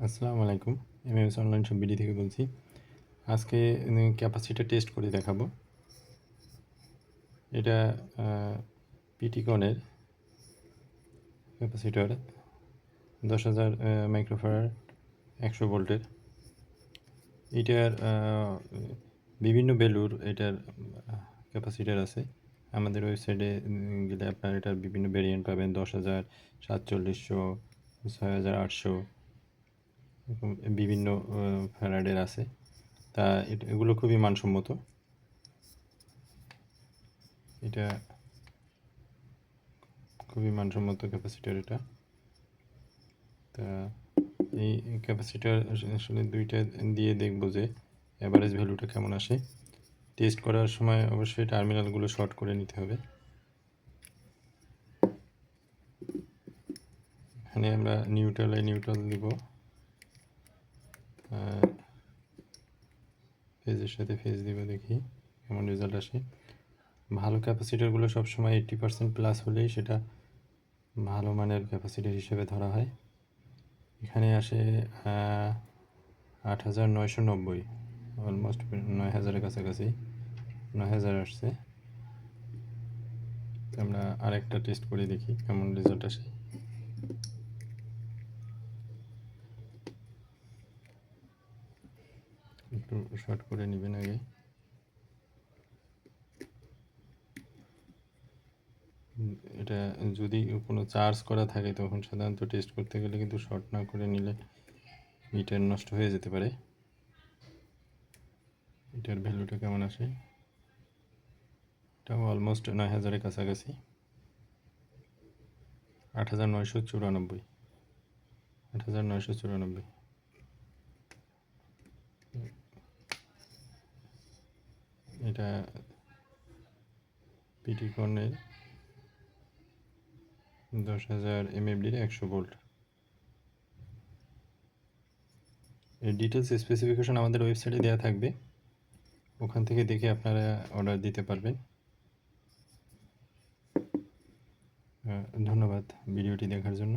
আসসালামু আলাইকুম। MMS online shop BD থেকে বলছি। আজকে ক্যাপাসিটার টেস্ট করে দেখাবো। এটা পিটিকনের ক্যাপাসিটার 10,000 মাইক্রোফ্যারাড 100 ভোল্টের। এটার বিভিন্ন ভ্যালুর এটার ক্যাপাসিটার আছে। আমাদের ওয়েবসাইটে গেলে আপনার এটার বিভিন্ন ভেরিয়েন্ট পাবেন 10,000, 4700, 6,800 এরকম বিভিন্ন ফ্যারাডের আছে। তা এগুলো খুবই মানসম্মত। এটা খুবই মানসম্মত ক্যাপাসিটার এটা। তা এই ক্যাপাসিটার আসলে দুইটা দিয়ে দেখব যে অ্যাভারেজ ভ্যালুটা কেমন আসে। টেস্ট করার সময় অবশ্যই টার্মিনালগুলো শর্ট করে নিতে হবে। এখানে আমরা নিউট্রাল দিব, ফেজের সাথে ফেজ দিব, দেখি কেমন রেজাল্ট আসে। ভালো ক্যাপাসিটারগুলো সবসময় 80% প্লাস হলেই সেটা ভালো মানের ক্যাপাসিটার হিসেবে ধরা হয়। এখানে আসে 8,990, অলমোস্ট 9,000-এর কাছাকাছি, 9,000 আসছে। আমরা আরেকটা টেস্ট করে দেখি কেমন রেজাল্ট আসে। একটু শর্ট করে নেবেন আগে। এটা যদি কোনো চার্জ করা থাকে তখন সাধারণত টেস্ট করতে গেলে কিন্তু শর্ট না করে নিলে মিটার নষ্ট হয়ে যেতে পারে। এটার ভ্যালুটা কেমন আসে? এটাও অলমোস্ট 9,000-এর কাছাকাছি, 8,994, 8,994। এটা পিটিকনের 10,000 mAh 100 ভোল্ট। এর ডিটেলস স্পেসিফিকেশন আমাদের ওয়েবসাইটে দেওয়া থাকবে, ওখান থেকে দেখে আপনারা অর্ডার দিতে পারবেন। ধন্যবাদ ভিডিওটি দেখার জন্য।